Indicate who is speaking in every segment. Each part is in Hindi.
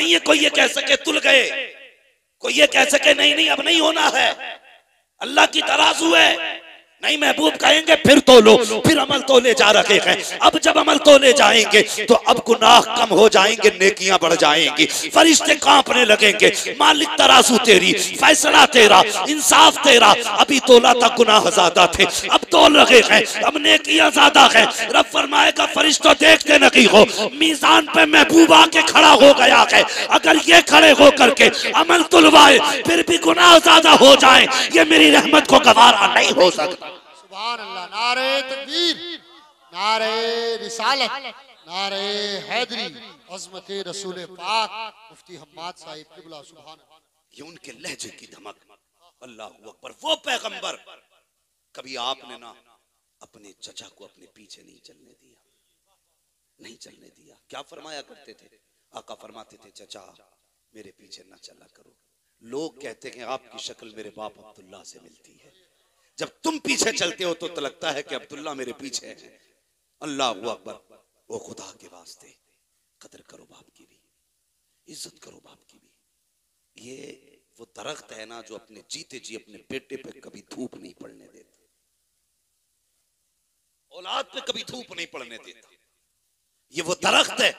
Speaker 1: नहीं है कोई ये कह सके तुल गए, कोई ये कह सके नहीं नहीं अब नहीं होना है। अल्लाह की तराजू है, नहीं महबूब कहेंगे फिर तोलो, फिर अमल तोले जा रहे हैं। अब जब अमल तोले जाएंगे तो अब गुनाह कम हो जाएंगे, नेकियां बढ़ जाएंगी, फरिश्ते कांपने लगेंगे। मालिक तराजू तेरी, फैसला तेरा, इंसाफ तेरा। अभी तोला तक गुनाह ज्यादा थे, अब तोल रहे हैं, अब नेकियां ज्यादा है। रब फरमाएगा फरिश्तों देखते नहीं हो, मीजान पे महबूब आके खड़ा हो गया है। अगर ये खड़े हो करके अमल तुलवाए फिर भी गुनाह ज्यादा हो जाए, ये मेरी रहमत को गवारा नहीं हो सकता।
Speaker 2: सुभान अल्लाह। नारे तकबीर, नारे रिसालत, नारे हैदरी, अज़मत रसूल पाक मुफ्ती हम्माद साहिब क़िबला। सुभान अल्लाह।
Speaker 1: ये उनके लहजे की धमक, अल्लाहू अकबर। वो पैगंबर, कभी आपने ना अपने चचा को अपने पीछे नहीं चलने दिया, नहीं चलने दिया। क्या फरमाया करते थे? आका फरमाते थे चचा मेरे पीछे ना चला करो, लोग कहते हैं आपकी शक्ल मेरे बाप अब्दुल्ला से मिलती है। जब तुम पीछे चलते हो तो लगता है कि अब्दुल्ला मेरे पीछे है। अल्लाहू अकबर। वो खुदा के वास्ते कदर करो बाप की भी, इज्जत करो बाप की भी। ये वो दरख्त है ना जो अपने जीते जी अपने बेटे पे कभी धूप नहीं पड़ने देता, औलाद पे कभी धूप नहीं पड़ने देता। ये वो दरख्त है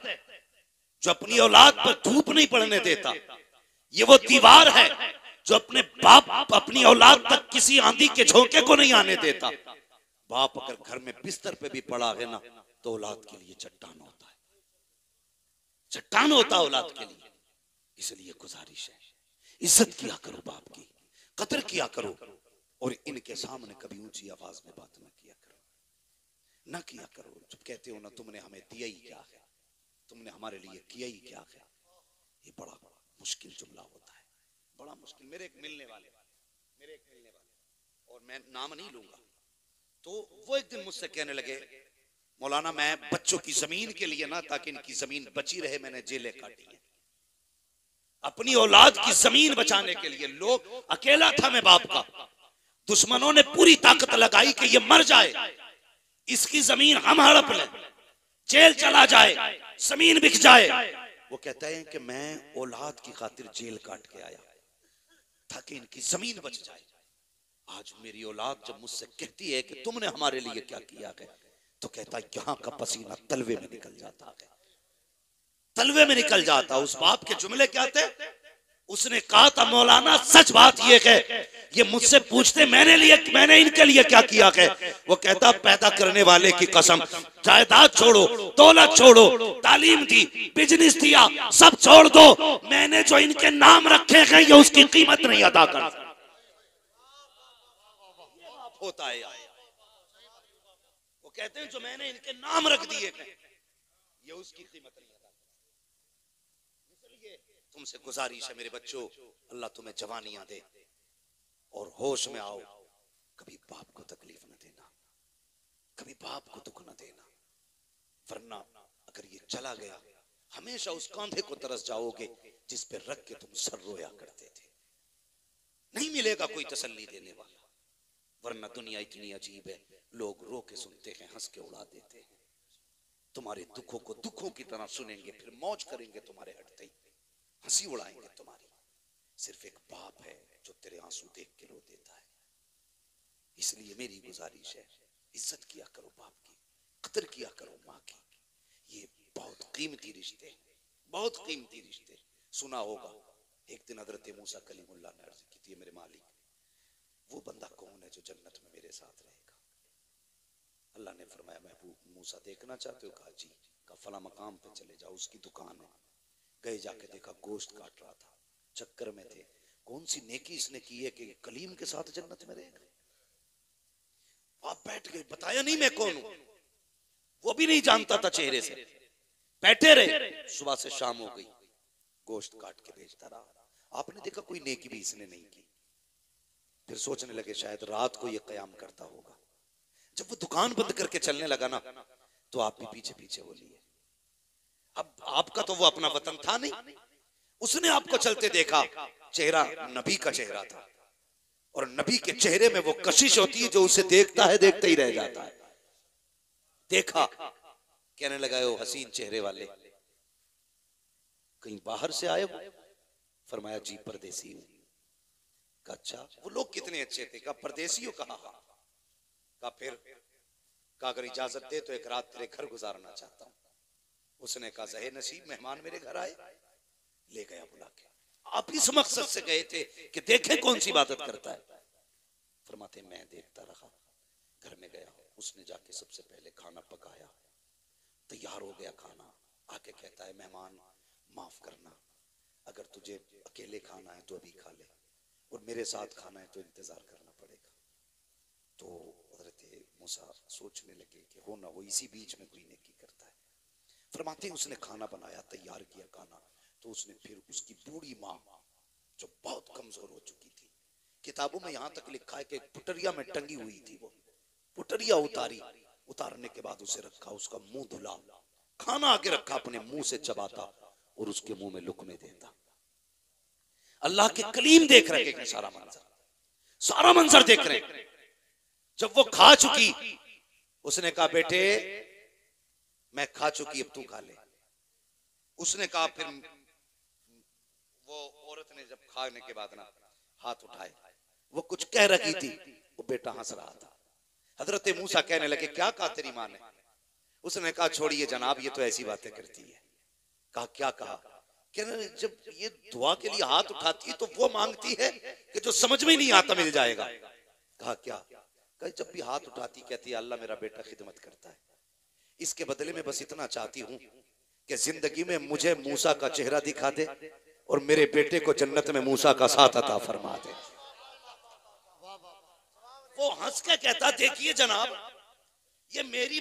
Speaker 1: जो अपनी औलाद पर धूप नहीं पड़ने देता। ये वो दीवार है जो अपने बाप अपनी औलाद तक किसी आंधी के झोंके को नहीं आने देता। बाप अगर घर में बिस्तर पे भी पड़ा है ना तो औलाद के लिए चट्टान होता है, चट्टान होता औलाद के लिए। इसलिए गुजारिश है, इज्जत किया करो बाप की, कदर किया करो, और इनके सामने कभी ऊंची आवाज में बात ना किया करो, ना किया करो। जब कहते हो ना तुमने हमें दिया ही क्या है, तुमने हमारे लिए किया ही क्या है, ये बड़ा मुश्किल जुमला होता है, बड़ा मुश्किल। मेरे एक मिलने वाले, और मैं नाम नहीं लूंगा, तो वो एक दिन मुझसे कहने लगे मौलाना मैं बच्चों की जमीन के लिए ना, ताकि इनकी जमीन बची रहे, मैंने जेलें काटी है। अपनी औलाद की जमीन बचाने के लिए। लोग, अकेला था मैं बाप का, दुश्मनों ने पूरी ताकत लगाई कि ये मर जाए, इसकी जमीन हम हड़प लें, जेल चला जाए, जमीन बिक जाए। वो कहता है कि मैं औलाद की खातिर जेल काट के आया ताकि इनकी जमीन बच जाए। आज मेरी औलाद जब मुझसे कहती है कि तुमने हमारे लिए क्या किया है, तो कहता है यहाँ का पसीना तलवे में निकल जाता है, तलवे में निकल जाता। उस बाप के जुमले क्या थे? उसने कहा था मौलाना सच बात ये है, ये मुझसे पूछते मैंने इनके लिए क्या किया है। वो कहता पैदा करने वाले की कसम, जायदाद छोड़ो, दौलत छोड़ो, तालीम दी, बिजनेस दिया, सब छोड़ दो, मैंने जो इनके नाम रखे हैं ये उसकी कीमत नहीं अदा कर होता है। वो कहते हैं जो मैंने इनके नाम रख दिए हैं ये उसकी कीमत नहीं अदा। इसलिए तुमसे गुजारिश है मेरे बच्चों, अल्लाह तुम्हें जवानियां दे और होश में आओ। कभी बाप को तकलीफ न देना, कभी बाप को दुख न देना, वरना अगर ये चला गया हमेशा उस कांधे को तरस जाओगे जिस पे रख के तुम सर रोया करते थे। नहीं मिलेगा कोई तसल्ली देने वाला, वरना दुनिया इतनी अजीब है, लोग रो के सुनते हैं, हंस के उड़ा देते हैं। तुम्हारे दुखों को दुखों की तरह सुनेंगे, फिर मौज करेंगे तुम्हारे हटते ही, हंसी उड़ाएंगे तुम्हारी। सिर्फ एक बाप है जो तेरे आंसू देख के रो देता है। इसलिए मेरी गुजारिश है, इज्जत किया करो बाप की, कदर किया करो माँ की। ये बहुत कीमती रिश्ते हैं, बहुत कीमती रिश्ते। सुना होगा एक दिन हजरत मूसा कलीमुल्लाह ने अर्ज की थी, मेरे मालिक वो बंदा कौन है जो जन्नत में मेरे साथ रहेगा? अल्लाह ने फरमाया महबूब मूसा देखना चाहते हो? कहा जी। कहा फला मकाम पे चले जाओ, उसकी दुकान है। गए, जाके देखा गोश्त काट रहा था, चक्कर में थे कौन सी नेकी इसने की है कि कलीम के साथ जन्नत में रहेगा। आप बैठ गए, बताया नहीं मैं कौन हूं, वो भी नहीं जानता था चेहरे से। बैठे रहे, सुबह से शाम हो गई, गोश्त काट के बेचता रहा। आपने देखा कोई नेकी भी इसने नहीं की। फिर सोचने लगे शायद रात को ये कयाम करता होगा। जब वो दुकान बंद करके चलने लगा ना, तो आप भी पीछे पीछे हो लिए। अब आपका तो वो अपना वतन था नहीं, उसने आपको चलते देखा, चेहरा नबी का चेहरा था, और नबी के चेहरे में वो कशिश होती है जो उसे देखता है देखते ही रह जाता है। देखा, कहने लगा ओ हसीन चेहरे वाले, कहीं बाहर से आए हो? फरमाया जी परदेसी हूं। कहा अच्छा, वो लोग कितने अच्छे थे। कहा परदेसी हो? कहा हाँ। कहा फिर? कहा अगर इजाजत दे तो एक रात तेरे घर गुजारना चाहता हूं। उसने कहा ज़हे नसीब, मेहमान मेरे घर आए। ले गया बुला के। आप इस मकसद से गए थे कि देखें कौन सी इबादत करता है। फरमाते मैं देखता रहा। घर में गया, उसने जाके सबसे पहले खाना पकाया, तैयार हो गया खाना। आके कहता है मेहमान माफ करना, अगर तुझे अकेले खाना है तो अभी खा ले, और मेरे साथ खाना है तो इंतजार करना पड़ेगा। तो हजरत मूसा सोचने लगे कि हो ना हो इसी बीच में कोई नेकी करता है। फरमाते उसने खाना बनाया, तैयार किया खाना, तो उसने फिर उसकी बूढ़ी माँ जो बहुत कमजोर हो चुकी थी, किताबों में यहां तक लिखा है कि पुटरिया में टंगी हुई थी, वो पुटरिया उतारी, उतारने के बाद उसे रखा, उसका मुंह धुला, खाना आके रखा, अपने मुंह से चबाता और उसके मुंह में लुकमे देता। अल्लाह के कलीम देख रहे हैं सारा मंजर देख रहे हैं। जब वो खा चुकी, उसने कहा बेटे मैं खा चुकी, अब तू खा ले। उसने कहा, फिर वो औरत ने जब खाने के बाद ना हाथ उठाए, वो कुछ कह रही थी, वो बेटा हंस रहा था। हजरत मूसा कहने लगे क्या कहा तेरी माँ ने? उसने कहा छोड़िए जनाब, ये तो ऐसी बातें करती है। कहा क्या कहा? कहने जब ये दुआ के लिए हाथ उठाती है तो वो मांगती है कि जो समझ में नहीं आता मिल जाएगा। कहा क्या? कहा जब भी हाथ उठाती कहती है अल्लाह मेरा बेटा खिदमत करता है, इसके बदले में बस इतना चाहती हूं कि जिंदगी में मुझे मूसा का चेहरा दिखा दे और मेरे बेटे को जन्नत में मूसा का साथ अता फरमा दे। वो हंस के कहता देखिए जनाब, ये मेरी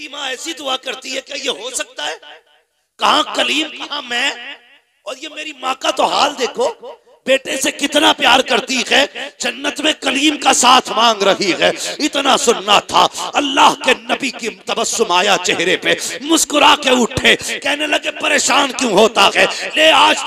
Speaker 1: माँ ऐसी दुआ करती है, क्या ये हो सकता है? कहां कलीम, कहां मैं, और ये मेरी माँ का तो हाल देखो, बेटे से कितना प्यार करती है, जन्नत में कलीम का साथ मांग रही है। इतना सुनना था, अल्लाह के नबी की तबस्सुम आया चेहरे पे, मुस्कुरा के उठे, कहने लगे परेशान क्यों होता है, ले आज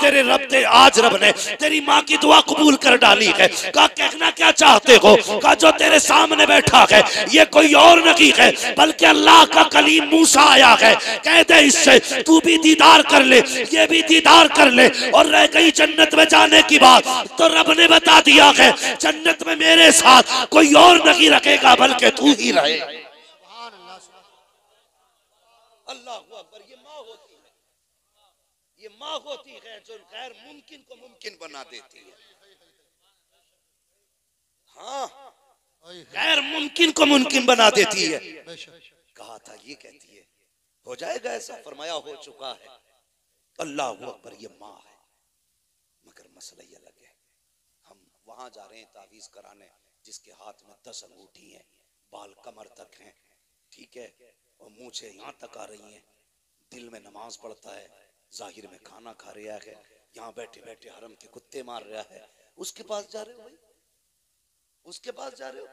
Speaker 1: आज रब ने तेरी माँ की दुआ कबूल कर डाली है। कहा कहना क्या चाहते हो? कहा जो तेरे सामने बैठा है ये कोई और नहीं है बल्कि अल्लाह का कलीम मूसा आया है, कह दे इससे तू भी दीदार कर ले, ये भी दीदार कर ले, और रह गई जन्नत में जाने की तो रब ने बता दिया है जन्नत में मेरे साथ कोई और नहीं रखेगा बल्कि तू ही रहे। अल्लाह अकबर। ये माँ होती है जो गैर मुमकिन को मुमकिन बना देती है। हाँ, गैर मुमकिन को मुमकिन बना देती है। कहा था ये कहती है हो जाएगा ऐसा, फरमाया हो चुका है। अल्लाह अकबर। ये माँ है, मगर मसला ये अलग है। हम वहां जा रहे हैं तावीज कराने, जिसके हाथ में 10 अंगूठी हैं, बाल कमर तक हैं, ठीक है, और मूछें यहाँ तक आ रही हैं, दिल में नमाज पढ़ता है, जाहिर में खाना खा रहा है, यहाँ बैठे बैठे हरम के कुत्ते मार रहा है। उसके पास जा रहे हो भाई, उसके पास जा रहे हो?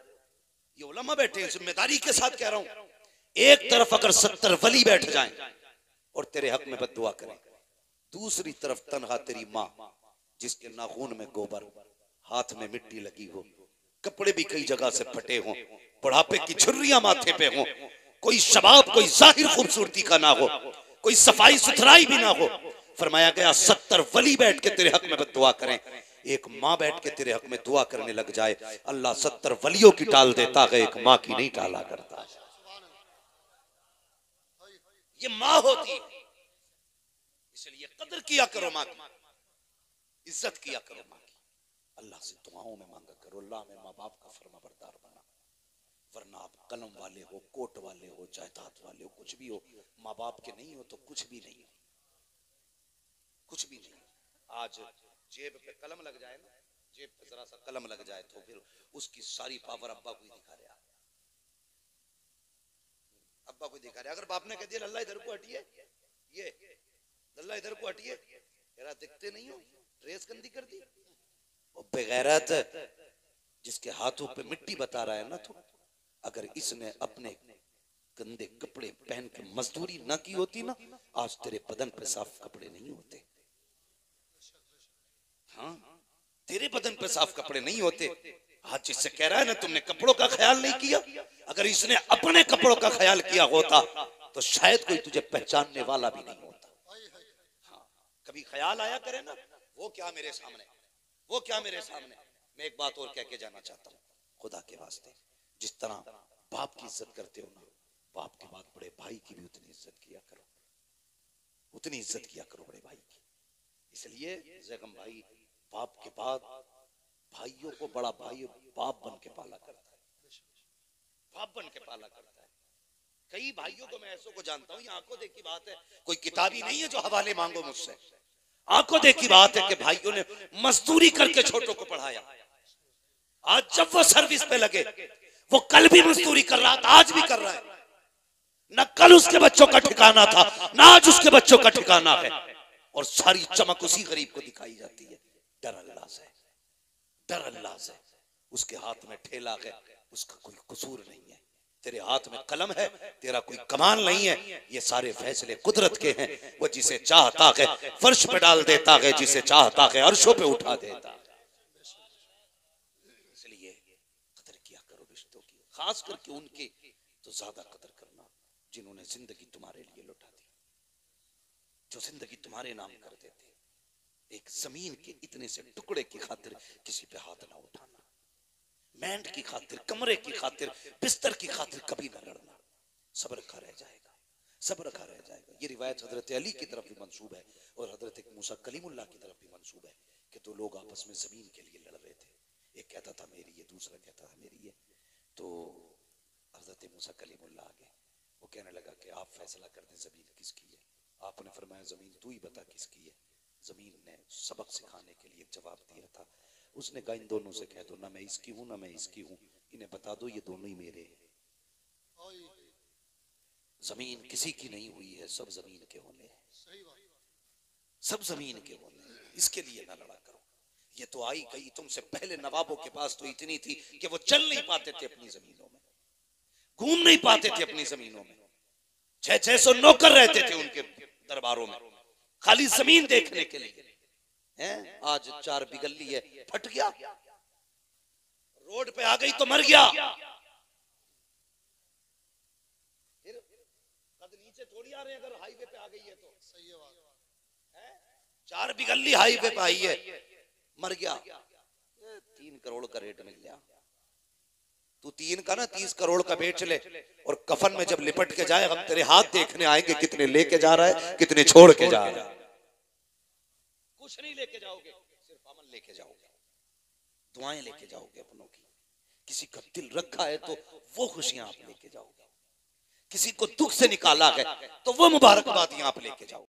Speaker 1: ये उलमा बैठे हैं, जिम्मेदारी के साथ कह रहा हूं। एक तरफ अगर 70 वली बैठ जाएं और तेरे हक में बद्दुआ करें, दूसरी तरफ तन्हा तेरी माँ जिसके नाखून में गोबर, हाथ में मिट्टी लगी हो, कपड़े भी कई जगह से फटे हों, बुढ़ापे की झुर्रियां माथे पे हों, कोई शबाब कोई जाहिर खूबसूरती का ना हो, कोई सफाई सुथराई भी ना हो। फरमाया गया 70 वली बैठ के तेरे हक में बद्दुआ करें, एक माँ बैठ के तेरे हक में दुआ करने लग जाए, अल्लाह 70 वलियों की टाल देता है, एक माँ की नहीं टाला करता है। ये माँ होती है, इसलिए कदर किया करो माँ की, इज्जत किया करो माँ की। अल्लाह से दुआओं में मांगा करो, अल्लाह में माँ बाप का फरमाबरदार बना, वरना आप कलम वाले हो, कोट वाले हो, जायदाद वाले हो, कुछ भी हो, माँ बाप के नहीं हो तो कुछ भी नहीं हो, कुछ भी नहीं। आज जेब पे कलम लग जाए ना, जेब पे जरा सा कलम लग जाए तो फिर उसकी सारी पावर अब्बा को ही दिखा रहा, अब्बा को दिखा रहा। अगर बाप ने कह दिया अल्लाह इधर को हटिए, ये अल्लाह इधर को हटिए, यार दिखते नहीं हो, ड्रेस गंदी कर दी। और बेगैरत जिसके हाथों पे मिट्टी बता रहा है ना, तो अगर इसने अपने गंदे कपड़े पहन के मजदूरी ना की होती ना, आज तेरे बदन पे साफ कपड़े नहीं होते। हाँ, तेरे बदन पे साफ कपड़े नहीं होते। आज जिससे कह रहा है ना तुमने कपड़ों का ख्याल नहीं किया, अगर इसने अपने कपड़ों का ख्याल किया होता तो शायद कोई तुझे पहचानने वाला भी नहीं होता। हाँ, कभी ख्याल आया करे ना, वो क्या मेरे सामने, वो क्या मेरे सामने। मैं एक बात और कह के जाना चाहता हूँ, खुदा के वास्ते, जिस तरह बाप की इज्जत करते हो ना, बाप के बाद बड़े भाई की भी उतनी इज्जत किया करो, उतनी इज्जत किया करो बड़े भाई की। इसलिए जैगम भाई बाप के बाद भाइयों को बड़ा भाई बाप बन के पाला करता है, बाप बन के पाला करता है। कई भाइयों को मैं ऐसों को जानता हूँ, ये आंखों देखी बात है, कोई किताबी नहीं है जो हवाले मांगो मुझसे। आंखों देखी बात है कि भाइयों ने मजदूरी करके छोटों को पढ़ाया। आज जब वो सर्विस पे लगे, वो कल भी मजदूरी कर रहा था, आज भी कर रहा है। न कल उसके बच्चों का ठिकाना था, न आज उसके बच्चों का ठिकाना है। और सारी चमक उसी गरीब को दिखाई जाती है। डर अल्लाह से, डर अल्लाह से। उसके हाथ में ठेला है, उसका कोई कसूर नहीं है। तेरे हाथ में कलम है, तेरा कोई कमाल नहीं है। ये सारे फैसले कुदरत के हैं। वो जिसे चाहता है फर्श पे डाल देता है, जिसे चाहता है अर्शों पे उठा देता है। इसलिए कदर किया करो रिश्तों की, खास करके उनकी तो ज्यादा कदर करना जिन्होंने जिंदगी तुम्हारे लिए लुटा दी, जो जिंदगी तुम्हारे नाम कर देते। एक जमीन के इतने से टुकड़े की खातिर किसी पे हाथ ना उठाना, मैंड की खातिर, कमरे की खातिर, बिस्तर की खातिर कभी ना लड़ना। सब्र का रह जाएगा, सब्र का रह जाएगा। ये रिवायत हजरत अली की तरफ भी मंसूब है और हजरत मूसा कलीमुल्लाह की तरफ भी मंसूब है कि दो लोग आपस में जमीन के लिए लड़ रहे थे। एक कहता था मेरी है, दूसरा कहता था मेरी है। तो हजरत मूसा कलीमुल्लाह आगे, वो कहने लगा कि आप फैसला कर दें जमीन किसकी है। आपने फरमाया जमीन तू ही बता किसकी है। जमीन ने सबक सिखाने के लिए जवाब दिया था। उसने कहा इन दोनों से कह दो, ना मैं इसकी हूं ना मैं इसकी हूं, इन्हें बता दो ये दोनों ही मेरे हैं। जमीन किसी की नहीं हुई है, सब जमीन के होने हैं, सब जमीन के होने हैं। इसके लिए ना लड़ा करो। ये तो आई गई, तुमसे पहले नवाबों के पास तो इतनी थी कि वो चल नहीं पाते थे अपनी जमीनों में, घूम नहीं पाते थे अपनी जमीनों में। 600 नौकर रहते थे उनके दरबारों में, खाली जमीन देखने के लिए। हैं? आज 4 बिगल्ली है, फट गया, रोड पे आ गई तो मर गया। फिर कद नीचे थोड़ी आ रहे हैं, अगर हाईवे पे आ गई है तो। सही है बात। 4 बिगल्ली हाईवे पे आई है, मर गया, 3 करोड़ का रेट मिल गया। तू 3 का ना 30 करोड़ का बेच ले, और कफन में जब लिपट के जाए हम तेरे हाथ देखने आएंगे, कितने लेके जा रहा है, कितने छोड़ के जा रहा है। कुछ नहीं लेके जाओगे, सिर्फ अमल लेके जाओगे, दुआएं लेके जाओगे अपनों की। किसी का दिल रखा है तो वो खुशियां आप लेके जाओगे, किसी को दुख से निकाला है तो वो मुबारकबादियां आप लेके जाओगे।